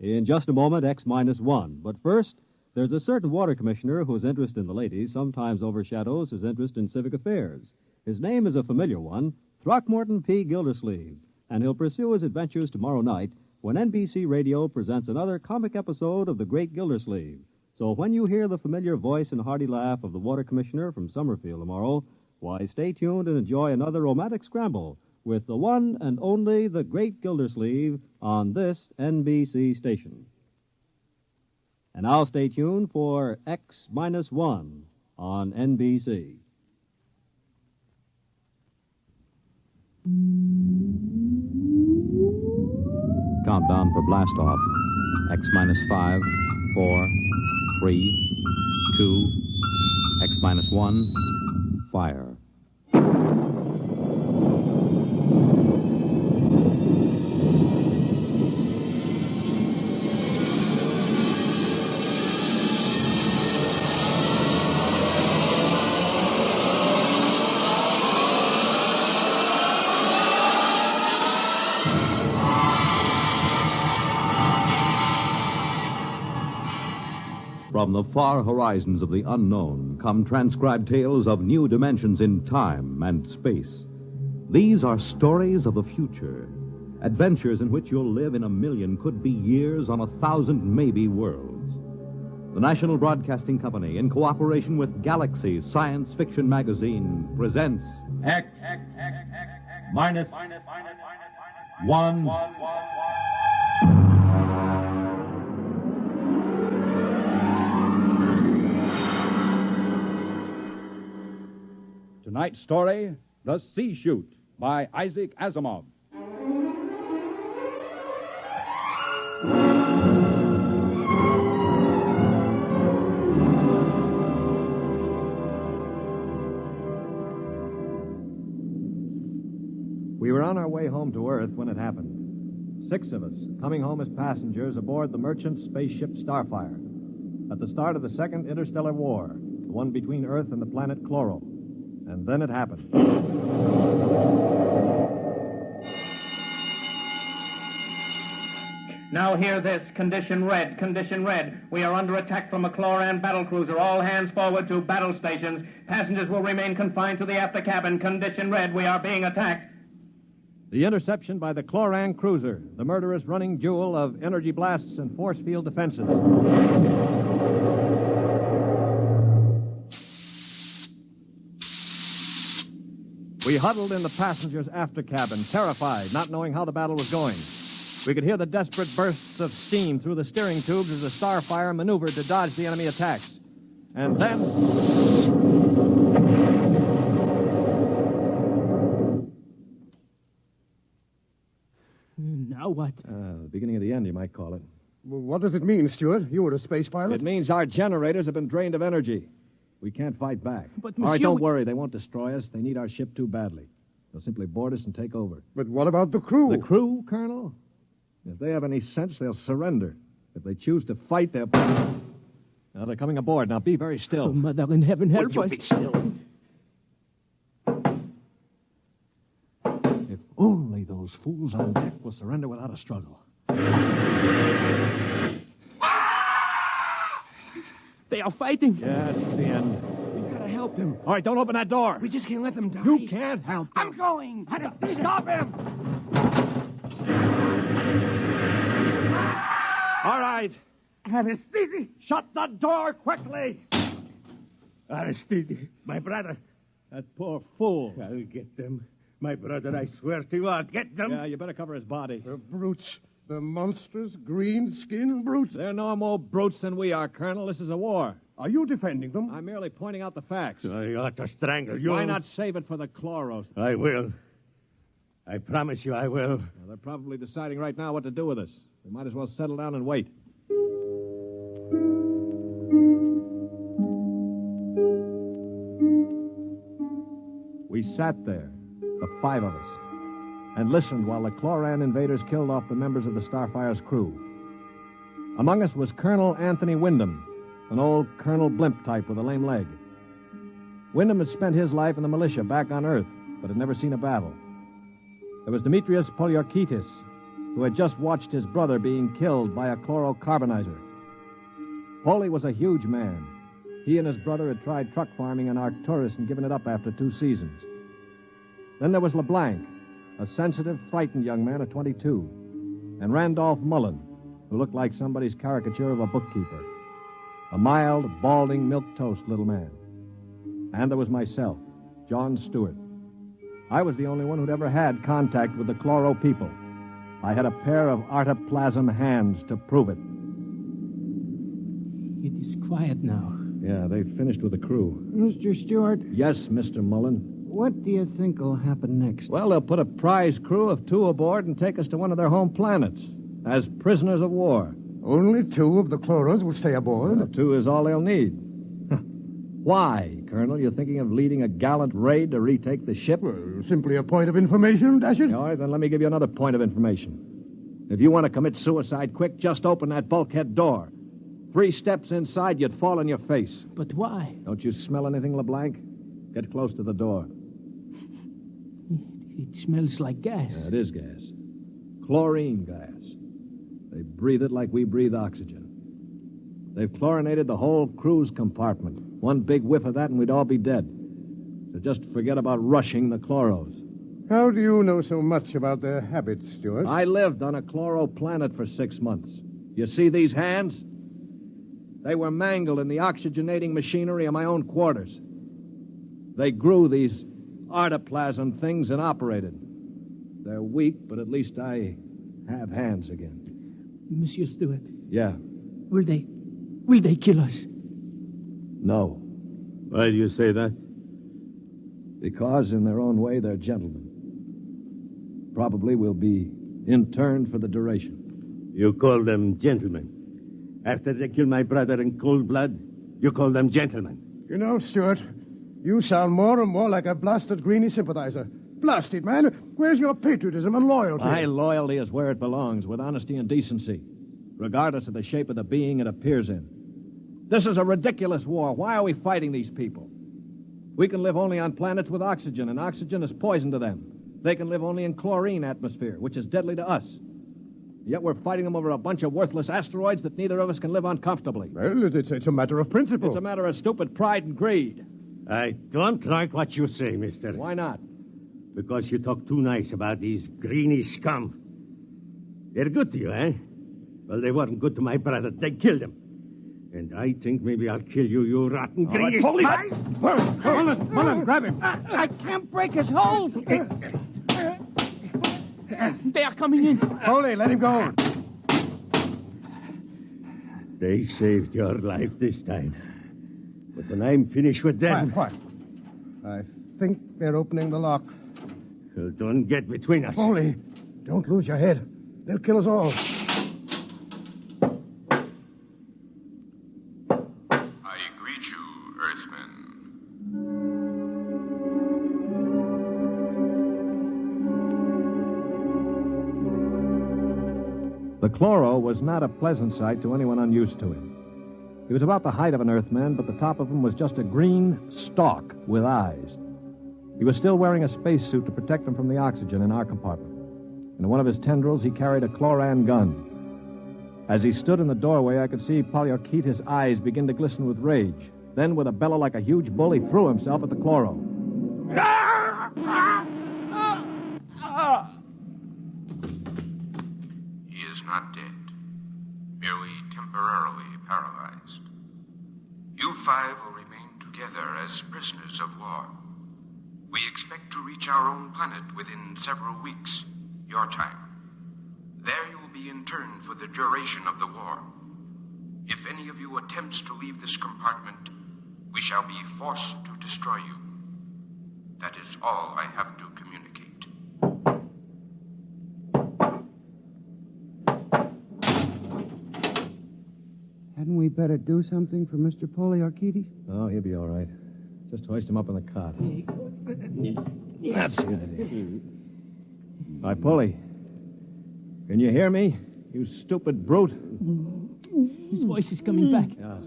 In just a moment, X-1. But first, there's a certain water commissioner whose interest in the ladies sometimes overshadows his interest in civic affairs. His name is a familiar one, Throckmorton P. Gildersleeve, and he'll pursue his adventures tomorrow night when NBC Radio presents another comic episode of The Great Gildersleeve. So when you hear the familiar voice and hearty laugh of the water commissioner from Summerfield tomorrow, why, stay tuned and enjoy another romantic scramble with the one and only The Great Gildersleeve on this NBC station. And now stay tuned for X-1 on NBC. Countdown for blast off. X-5, 4, 3, 2, X-1, fire. From the far horizons of the unknown come transcribed tales of new dimensions in time and space. These are stories of the future, adventures in which you'll live in 1,000,000, could be years, on 1,000 maybe worlds. The National Broadcasting Company, in cooperation with Galaxy Science Fiction Magazine, presents X-1. Tonight's story, The C-Chute, by Isaac Asimov. We were on our way home to Earth when it happened. 6 of us, coming home as passengers aboard the merchant spaceship Starfire. At the start of the Second Interstellar War, the one between Earth and the planet Kloor. And then it happened. Now hear this. Condition red. Condition red. We are under attack from a Kloran battlecruiser. All hands forward to battle stations. Passengers will remain confined to the after cabin. Condition red. We are being attacked. The interception by the Kloran cruiser, the murderous running jewel of energy blasts and force field defenses. We huddled in the passengers' after cabin, terrified, not knowing how the battle was going. We could hear the desperate bursts of steam through the steering tubes as the Starfire maneuvered to dodge the enemy attacks. And then... Now what? The beginning of the end, you might call it. Well, what does it mean, Stuart? You were a space pilot? It means our generators have been drained of energy. We can't fight back. But, All right, monsieur, don't worry. They won't destroy us. They need our ship too badly. They'll simply board us and take over. But what about the crew? The crew, Colonel? If they have any sense, they'll surrender. If they choose to fight, they'll... Now, they're coming aboard. Now, be very still. Oh, Mother in heaven, help us. Be still. If only those fools on deck will surrender without a struggle. They are fighting. Yes, it's the end. We've got to help them. All right, don't open that door. We just can't let them die. You can't help them. I'm going. Stop him! All right. Aristide. Shut the door quickly. Aristide, my brother. That poor fool. I'll get them. My brother, I swear to you, I'll get them. Yeah, you better cover his body. The brutes. The monstrous green-skinned brutes. They're no more brutes than we are, Colonel. This is a war. Are you defending them? I'm merely pointing out the facts. I ought to strangle you. Why not save it for the Kloros? I will. I promise you I will. Well, they're probably deciding right now what to do with us. We might as well settle down and wait. We sat there, the 5 of us, and listened while the Kloran invaders killed off the members of the Starfire's crew. Among us was Colonel Anthony Wyndham, an old Colonel Blimp type with a lame leg. Wyndham had spent his life in the militia back on Earth, but had never seen a battle. There was Demetrius Poliorkitis, who had just watched his brother being killed by a chlorocarbonizer. Polly was a huge man. He and his brother had tried truck farming in Arcturus and given it up after 2 seasons. Then there was LeBlanc, a sensitive, frightened young man of 22, and Randolph Mullen, who looked like somebody's caricature of a bookkeeper, a mild, balding, milquetoast little man. And there was myself, John Stewart. I was the only one who'd ever had contact with the Chloro people. I had a pair of artoplasm hands to prove it. It is quiet now. Yeah, they've finished with the crew. Mr. Stewart, Yes, Mr. Mullen. what do you think will happen next? Well, they'll put a prize crew of 2 aboard and take us to one of their home planets as prisoners of war. Only 2 of the Chloros will stay aboard. Well, 2 is all they'll need. Why, Colonel? You thinking of leading a gallant raid to retake the ship? Well, simply a point of information, Dasher. All right, then let me give you another point of information. If you want to commit suicide quick, just open that bulkhead door. 3 steps inside, you'd fall on your face. But why? Don't you smell anything, LeBlanc? Get close to the door. It smells like gas. Yeah, it is gas. Chlorine gas. They breathe it like we breathe oxygen. They've chlorinated the whole crew's compartment. One big whiff of that and we'd all be dead. So just forget about rushing the Chloros. How do you know so much about their habits, Stewart? I lived on a Chloro planet for 6 months. You see these hands? They were mangled in the oxygenating machinery of my own quarters. They grew these artoplasm things and operated. They're weak, but at least I have hands again. Monsieur Stewart, Yeah. will they kill us? No. Why do you say that? Because in their own way, they're gentlemen. Probably will be interned for the duration. You call them gentlemen. After they killed my brother in cold blood, you call them gentlemen. You know, Stewart, you sound more and more like a blasted Greenie sympathizer. Blasted, man. Where's your patriotism and loyalty? My loyalty is where it belongs, with honesty and decency, regardless of the shape of the being it appears in. This is a ridiculous war. Why are we fighting these people? We can live only on planets with oxygen, and oxygen is poison to them. They can live only in chlorine atmosphere, which is deadly to us. Yet we're fighting them over a bunch of worthless asteroids that neither of us can live on comfortably. Well, it's a matter of principle. It's a matter of stupid pride and greed. I don't like what you say, mister. Why not? Because you talk too nice about these greeny scum. They're good to you, eh? Well, they weren't good to my brother. They killed him. And I think maybe I'll kill you, you rotten greeny... Mullen, grab him. I can't break his hold. They are coming in. Foley, let him go. They saved your life this time. But when I'm finished with them... Quiet. I think they're opening the lock. Well, don't get between us. Foley, don't lose your head. They'll kill us all. I greet you, Earthmen. The Chloro was not a pleasant sight to anyone unused to him. He was about the height of an Earthman, but the top of him was just a green stalk with eyes. He was still wearing a spacesuit to protect him from the oxygen in our compartment. In one of his tendrils, he carried a chloran gun. As he stood in the doorway, I could see Polyarchetes' eyes begin to glisten with rage. Then, with a bellow like a huge bull, he threw himself at the Chloro. He is not dead, merely temporarily paralyzed. You 5 will remain together as prisoners of war. We expect to reach our own planet within several weeks, your time. There you will be interned for the duration of the war. If any of you attempts to leave this compartment, we shall be forced to destroy you. That is all I have to communicate. Hadn't we better do something for Mr. Polyarchetes? Oh, he'll be all right. Just hoist him up on the cot. That's the idea. Hi, Polly. Can you hear me, you stupid brute? His voice is coming back. Yeah.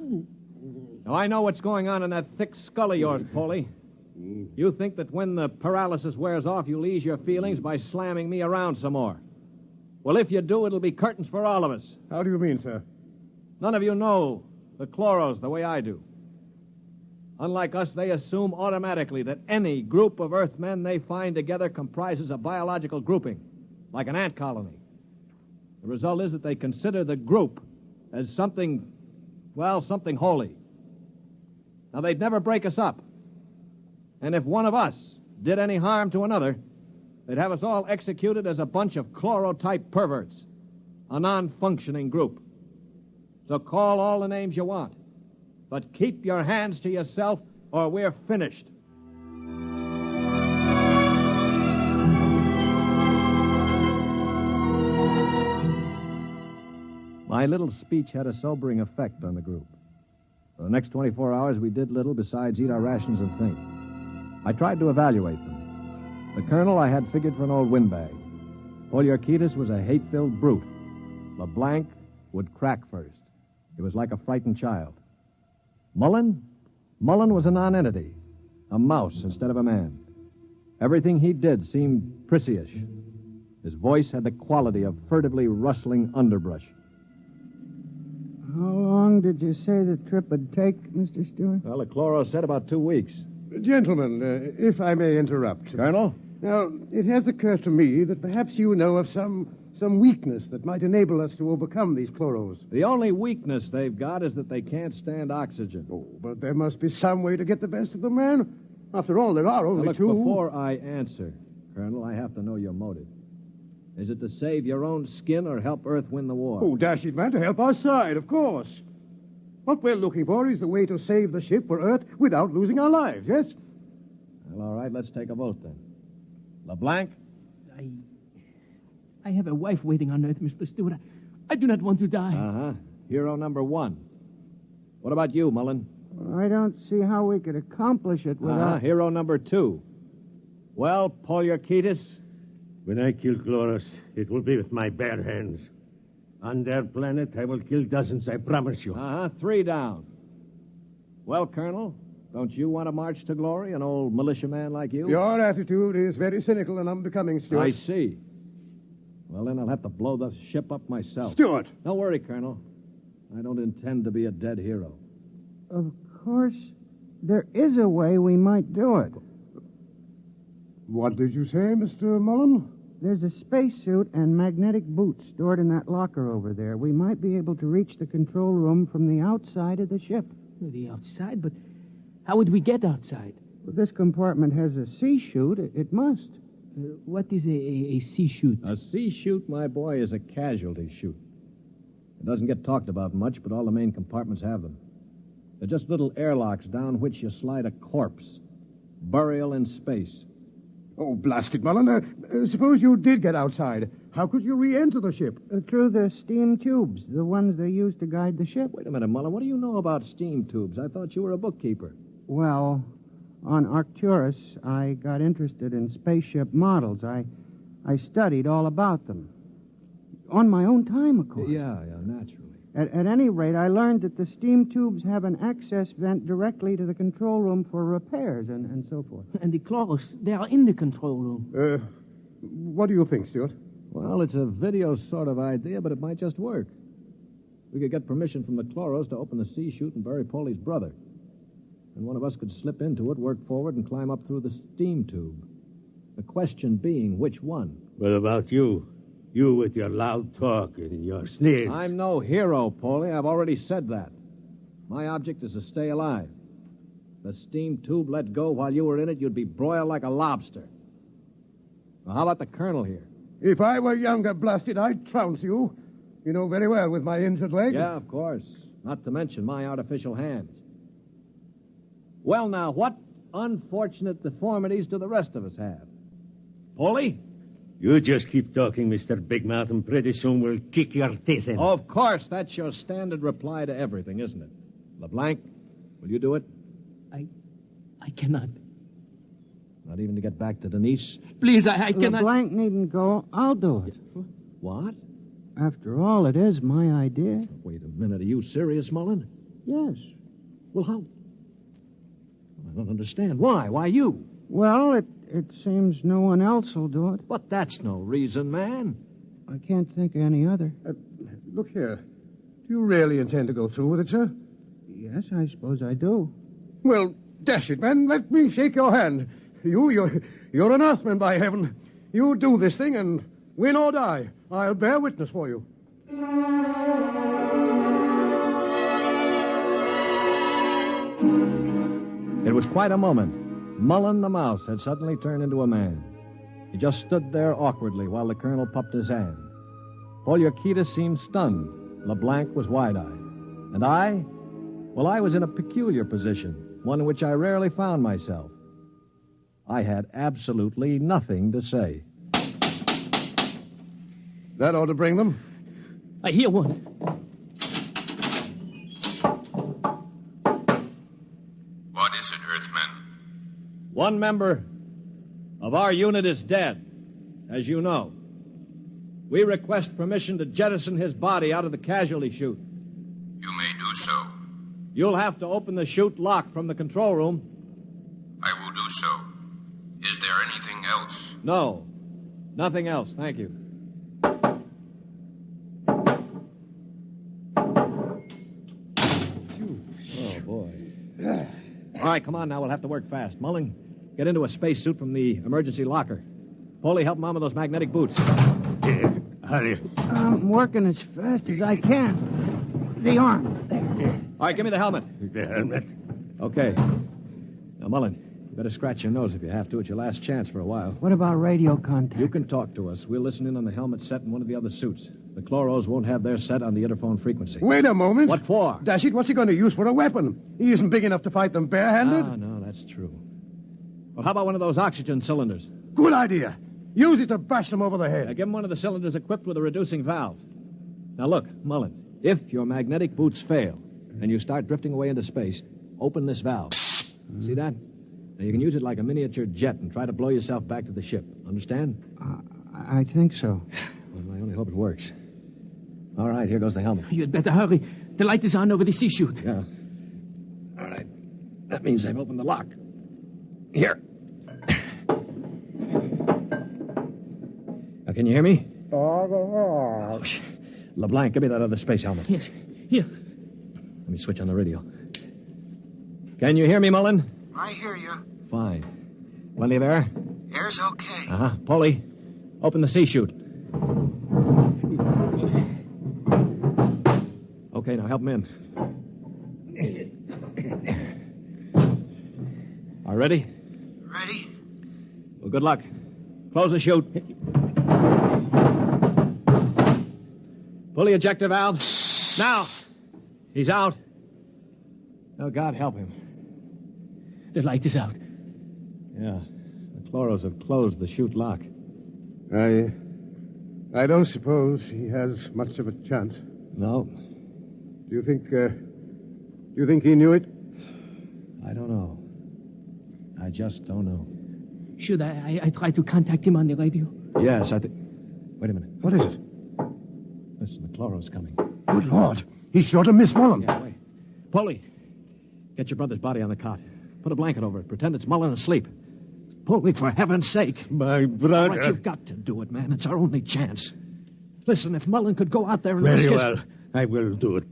Now, I know what's going on in that thick skull of yours, Polly. You think that when the paralysis wears off, you'll ease your feelings by slamming me around some more. Well, if you do, it'll be curtains for all of us. How do you mean, sir? None of you know the Kloros the way I do. Unlike us, they assume automatically that any group of Earthmen they find together comprises a biological grouping, like an ant colony. The result is that they consider the group as something holy. Now, they'd never break us up. And if one of us did any harm to another, they'd have us all executed as a bunch of chlorotype perverts, a non-functioning group. So call all the names you want, but keep your hands to yourself or we're finished. My little speech had a sobering effect on the group. For the next 24 hours, we did little besides eat our rations and think. I tried to evaluate them. The colonel I had figured for an old windbag. Olyorkitis was a hate-filled brute. LeBlanc would crack first. He was like a frightened child. Mullen was a nonentity, a mouse instead of a man. Everything he did seemed prissyish. His voice had the quality of furtively rustling underbrush. How long did you say the trip would take, Mr. Stewart? Well, the Kloro said about 2 weeks. Gentlemen, if I may interrupt. Colonel? Now, it has occurred to me that perhaps you know of some weakness that might enable us to overcome these Kloros. The only weakness they've got is that they can't stand oxygen. Oh, but there must be some way to get the best of them, man. After all, there are only now, look, two. Before I answer, Colonel, I have to know your motive. Is it to save your own skin or help Earth win the war? Oh, dash it, man, to help our side, of course. What we're looking for is the way to save the ship for Earth without losing our lives, yes? Well, all right, let's take a vote then. LeBlanc? I have a wife waiting on Earth, Mr. Stewart. I do not want to die. Uh-huh. Hero number 1. What about you, Mullen? I don't see how we could accomplish it without... Hero number 2. Well, Olyorkitis? When I kill Kloros, it will be with my bare hands. On their planet, I will kill dozens, I promise you. 3 down. Well, Colonel, don't you want to march to glory, an old militiaman like you? Your attitude is very cynical and unbecoming, Stuart. I see. Well, then I'll have to blow the ship up myself. Stuart! Don't worry, Colonel. I don't intend to be a dead hero. Of course, there is a way we might do it. What did you say, Mr. Mullen? There's a spacesuit and magnetic boots stored in that locker over there. We might be able to reach the control room from the outside of the ship. The outside? But how would we get outside? Well, this compartment has a C-Chute. It must. What is a C-Chute? A C-Chute, my boy, is a casualty chute. It doesn't get talked about much, but all the main compartments have them. They're just little airlocks down which you slide a corpse. Burial in space. Oh, blast it, Mullen. Suppose you did get outside. How could you re-enter the ship? Through the steam tubes, the ones they use to guide the ship. Wait a minute, Mullen. What do you know about steam tubes? I thought you were a bookkeeper. Well, on Arcturus, I got interested in spaceship models. I studied all about them. On my own time, of course. Yeah, naturally. At any rate, I learned that the steam tubes have an access vent directly to the control room for repairs and so forth. And the Kloros, they are in the control room. What do you think, Stuart? Well, it's a video sort of idea, but it might just work. We could get permission from the Kloros to open the C-Chute and bury Polly's brother. And one of us could slip into it, work forward, and climb up through the steam tube. The question being, which one? What about you? You with your loud talk and your sneers. I'm no hero, Polly. I've already said that. My object is to stay alive. The steam tube let go while you were in it, you'd be broiled like a lobster. Now, how about the colonel here? If I were younger, blasted, I'd trounce you. You know very well with my injured leg. Yeah, of course. Not to mention my artificial hands. Well, now, what unfortunate deformities do the rest of us have? Polly? You just keep talking, Mr. Big Mouth, and pretty soon we'll kick your teeth in. Of course, that's your standard reply to everything, isn't it? LeBlanc, will you do it? I cannot. Not even to get back to Denise? Please, I cannot. LeBlanc needn't go. I'll do it. What? After all, it is my idea. Wait a minute. Are you serious, Mullen? Yes. Well, how? I don't understand. Why? Why you? Well, it seems no one else will do it. But that's no reason, man. I can't think of any other. Look here. Do you really intend to go through with it, sir? Yes, I suppose I do. Well, dash it, man. Let me shake your hand. You're an Earthman, by heaven. You do this thing and win or die. I'll bear witness for you. It was quite a moment. Mullen the mouse had suddenly turned into a man. He just stood there awkwardly while the colonel puffed his hand. Poliorcetes seemed stunned. LeBlanc was wide-eyed. And I? Well, I was in a peculiar position, one in which I rarely found myself. I had absolutely nothing to say. That ought to bring them. I hear one. What is it, Earthman? One member of our unit is dead, as you know. We request permission to jettison his body out of the casualty chute. You may do so. You'll have to open the chute lock from the control room. I will do so. Is there anything else? No, nothing else, thank you. Oh, boy. All right, come on now, we'll have to work fast. Mullen, get into a spacesuit from the emergency locker. Polly, help Mom with those magnetic boots. Hurry. I'm working as fast as I can. The arm, there. All right, give me the helmet. The helmet. Okay. Now, Mullen, you better scratch your nose if you have to. It's your last chance for a while. What about radio contact? You can talk to us. We'll listen in on the helmet set in one of the other suits. The Kloros won't have their set on the interphone frequency. Wait a moment. What for? Dash it, what's he going to use for a weapon? He isn't big enough to fight them barehanded. Ah, no, that's true. Well, how about one of those oxygen cylinders? Good idea. Use it to bash them over the head. Now, give him one of the cylinders equipped with a reducing valve. Now, look, Mullen, if your magnetic boots fail and you start drifting away into space, open this valve. See that? Now, you can use it like a miniature jet and try to blow yourself back to the ship. Understand? I think so. Well, I only hope it works. All right, here goes the helmet. You'd better hurry. The light is on over the C-Chute. Yeah. All right. That means they've opened the lock. Here. Now, can you hear me? Oh, LeBlanc, give me that other space helmet. Yes, here. Let me switch on the radio. Can you hear me, Mullen? I hear you. Fine. Plenty of air? Air's okay. Uh-huh. Polly, open the C-Chute. Okay, now help him in. All ready? Ready? Well, good luck. Close the chute. Pull the ejector valve. Now! He's out. Oh, God help him. The light is out. Yeah. The Kloros have closed the chute lock. I don't suppose he has much of a chance. No. Do you think he knew it? I don't know. I just don't know. Should I try to contact him on the radio? Yes, I think... Wait a minute. What is it? Listen, the Kloros coming. Good Lord. He's sure to miss Mullen. Yeah, wait. Polly, get your brother's body on the cot. Put a blanket over it. Pretend it's Mullen asleep. Polly, for heaven's sake. My brother. All right, you've got to do it, man. It's our only chance. Listen, if Mullen could go out there and Very risk well. I will do it.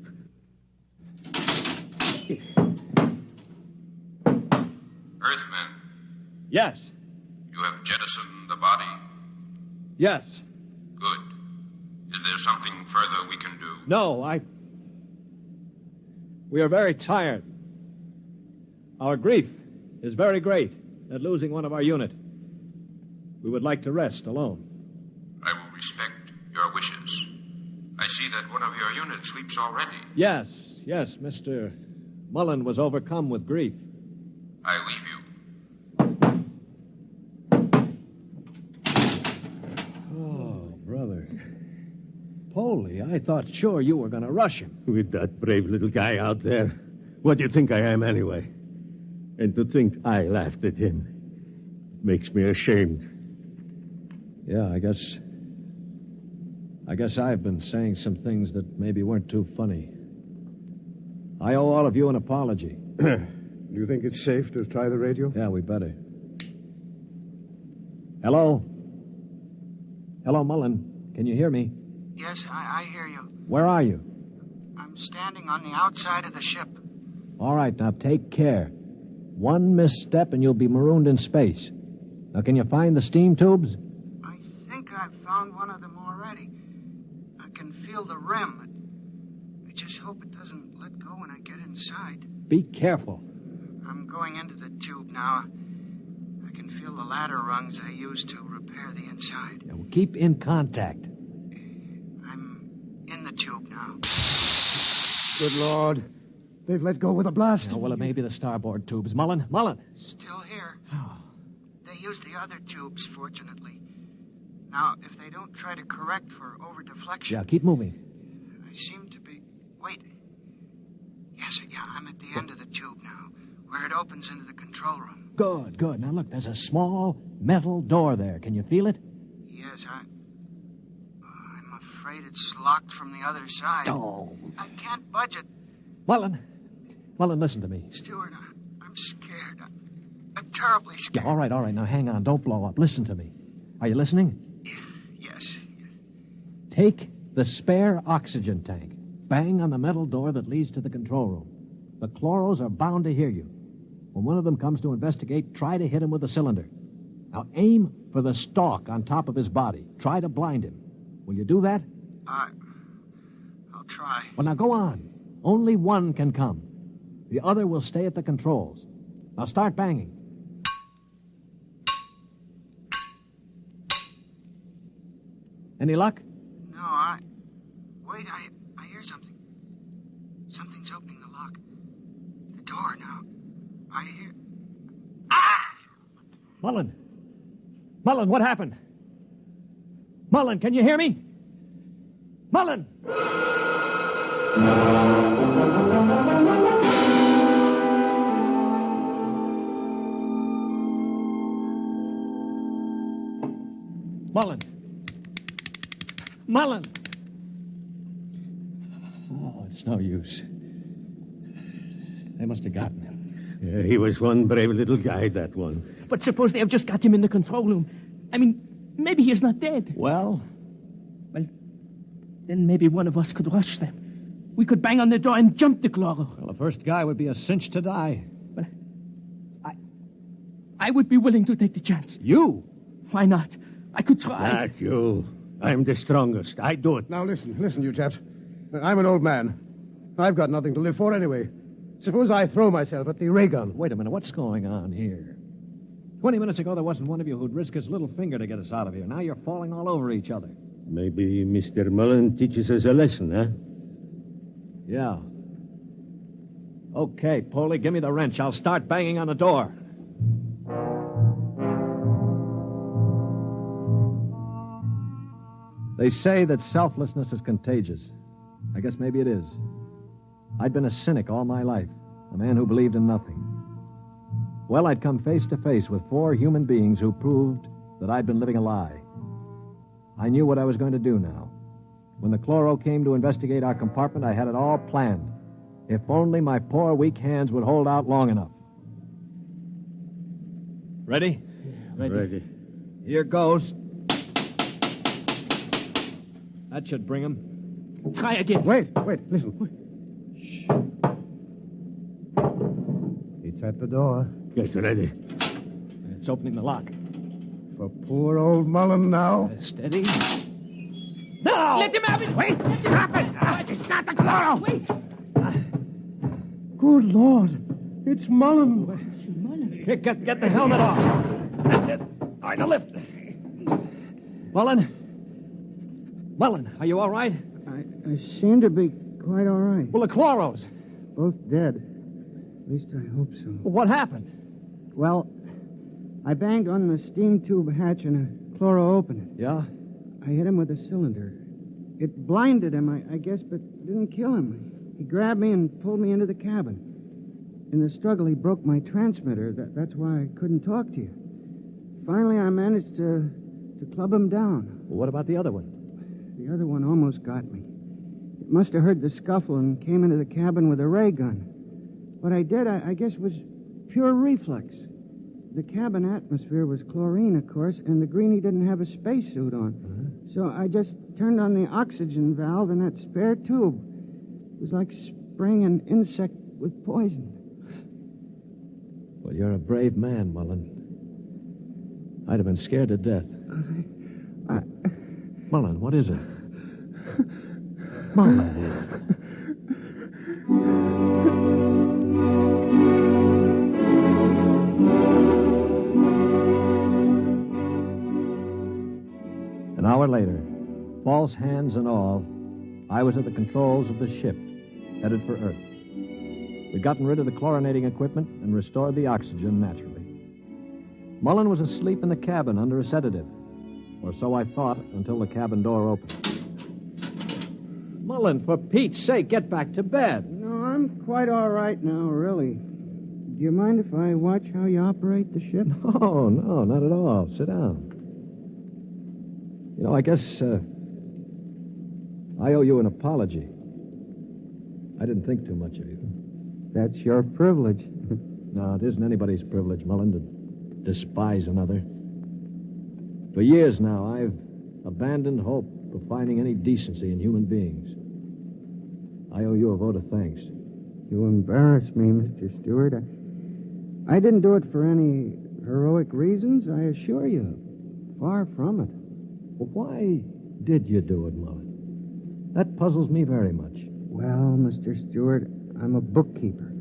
Earthman, Yes. you have jettisoned the body. Yes. Good. Is there something further we can do? No, We are very tired. Our grief is very great at losing one of our unit. We would like to rest alone. I will respect your wishes. I see that one of your units sleeps already. Yes, Mr. Mullen was overcome with grief. I leave you. Oh, brother. Polly, I thought sure you were going to rush him. With that brave little guy out there. What do you think I am, anyway? And to think I laughed at him makes me ashamed. Yeah, I guess I've been saying some things that maybe weren't too funny. I owe all of you an apology. Do you think it's safe to try the radio? Yeah, we better. Hello? Hello, Mullen. can you hear me? Yes, I hear you. Where are you? I'm standing on the outside of the ship. All right, now take care. One misstep and you'll be marooned in space. Now, can you find the steam tubes? I think I've found one of them already. I can feel the rim. I just hope it doesn't let go when I get inside. Be careful. I'm going into the tube now. I can feel the ladder rungs they use to repair the inside. Yeah, well, keep in contact. I'm in the tube now. Good Lord. They've let go with a blast. Oh, well, it may be the starboard tubes. Mullen! Still here. They use the other tubes, fortunately. Now, if they don't try to correct for over-deflection... Yeah, keep moving. I seem to be... Wait. Yes, yeah, I'm at the end of the tube now, where it opens into the control room. Good. Now, look, there's a small metal door there. Can you feel it? Yes, I'm afraid it's locked from the other side. Oh. I can't budge it. Mullen, listen to me. Stewart, I'm scared. I'm terribly scared. Yeah, all right. Now, hang on. Don't blow up. Listen to me. Are you listening? Yes. Take the spare oxygen tank. Bang on the metal door that leads to the control room. The Kloros are bound to hear you. When one of them comes to investigate, try to hit him with a cylinder. Now, aim for the stalk on top of his body. Try to blind him. Will you do that? I'll try. Well, now, go on. Only one can come. The other will stay at the controls. Now, start banging. Any luck? No, Wait, I hear something. Something's opening the lock. The door now. I hear... Ah! Mullen, what happened? Mullen, can you hear me? Mullen! Mullen! Oh, it's no use. They must have gotten him. Yeah, he was one brave little guy, that one. But suppose they have just got him in the control room. I mean, maybe he's not dead. Well, then maybe one of us could rush them. We could bang on the door and jump the Kloor. Well, the first guy would be a cinch to die. But I would be willing to take the chance. You? Why not? I could try. Not you. I'm the strongest. I do it. Now, listen, you chaps. I'm an old man. I've got nothing to live for anyway. Suppose I throw myself at the ray gun. Wait a minute. What's going on here? 20 minutes ago, there wasn't one of you who'd risk his little finger to get us out of here. Now you're falling all over each other. Maybe Mr. Mullen teaches us a lesson, huh? Yeah. Okay, Polly, give me the wrench. I'll start banging on the door. They say that selflessness is contagious. I guess maybe it is. I'd been a cynic all my life, a man who believed in nothing. Well, I'd come face to face with 4 human beings who proved that I'd been living a lie. I knew what I was going to do now. When the Kloro came to investigate our compartment, I had it all planned. If only my poor, weak hands would hold out long enough. Ready? Ready. Here goes. That should bring him. Try again. Wait, listen. Shh. It's at the door. Get ready. It's opening the lock. For poor old Mullen now. Steady. No! Let him have it! Wait! Stop it! It's not the Kloro! Wait! Good Lord. It's Mullen. Here, get the helmet off. That's it. All right, now lift. Mullen, are you all right? I seem to be quite all right. Well, the Kloros. Both dead. At least I hope so. Well, what happened? Well, I banged on the steam tube hatch and a Kloro opened it. Yeah? I hit him with a cylinder. It blinded him, I guess, but didn't kill him. He grabbed me and pulled me into the cabin. In the struggle, he broke my transmitter. That's why I couldn't talk to you. Finally, I managed to club him down. Well, what about the other one? The other one almost got me. It must have heard the scuffle and came into the cabin with a ray gun. What I did, I guess, was pure reflex. The cabin atmosphere was chlorine, of course, and the greenie didn't have a spacesuit on. So I just turned on the oxygen valve in that spare tube. It was like spraying an insect with poison. Well, you're a brave man, Mullen. I'd have been scared to death. Mullen, what is it? Mullen. An hour later, false hands and all, I was at the controls of the ship, headed for Earth. We'd gotten rid of the chlorinating equipment and restored the oxygen naturally. Mullen was asleep in the cabin under a sedative, or so I thought until the cabin door opened. Mullen, for Pete's sake, get back to bed. No, I'm quite all right now, really. Do you mind if I watch how you operate the ship? No, not at all. Sit down. You know, I guess I owe you an apology. I didn't think too much of you. That's your privilege. No, it isn't anybody's privilege, Mullen, to despise another. For years now, I've abandoned hope of finding any decency in human beings. I owe you a vote of thanks. You embarrass me, Mr. Stewart. I didn't do it for any heroic reasons, I assure you. Far from it. Well, why did you do it, Mullen? That puzzles me very much. Well, Mr. Stewart, I'm a bookkeeper.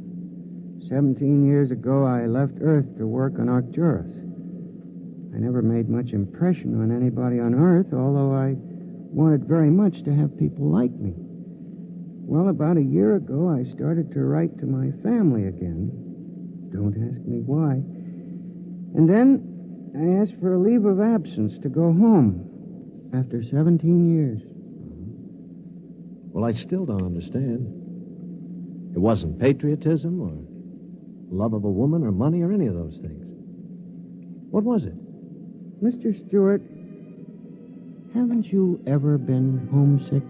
17 years ago, I left Earth to work on Arcturus. I never made much impression on anybody on Earth, although I wanted very much to have people like me. Well, about a year ago, I started to write to my family again. Don't ask me why. And then I asked for a leave of absence to go home after 17 years. Well, I still don't understand. It wasn't patriotism or love of a woman or money or any of those things. What was it? Mr. Stewart, haven't you ever been homesick?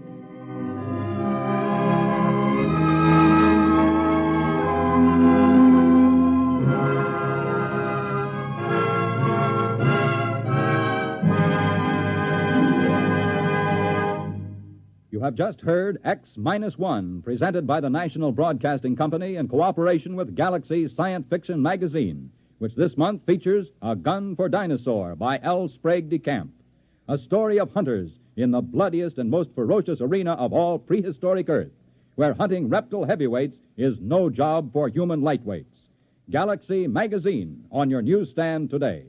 You have just heard X-1, presented by the National Broadcasting Company in cooperation with Galaxy's science fiction magazine, which this month features A Gun for Dinosaur by L. Sprague de Camp, a story of hunters in the bloodiest and most ferocious arena of all prehistoric Earth, where hunting reptile heavyweights is no job for human lightweights. Galaxy Magazine on your newsstand today.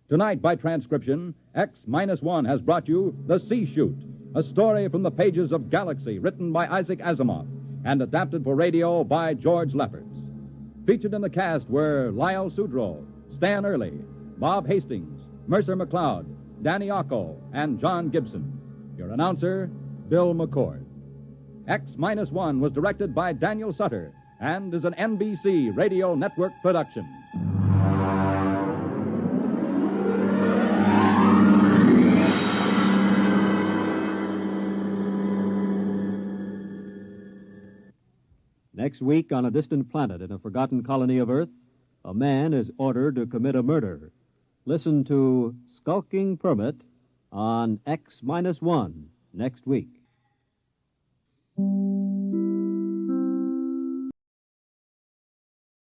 Tonight, by transcription, X-1 has brought you The C-Chute, a story from the pages of Galaxy, written by Isaac Asimov and adapted for radio by George Lefferts. Featured in the cast were Lyle Sudrow, Stan Early, Bob Hastings, Mercer McLeod, Danny Ocko, and John Gibson. Your announcer, Bill McCord. X-1 was directed by Daniel Sutter and is an NBC Radio Network production. Next week, on a distant planet in a forgotten colony of Earth, a man is ordered to commit a murder. Listen to Skulking Permit on X-1 next week.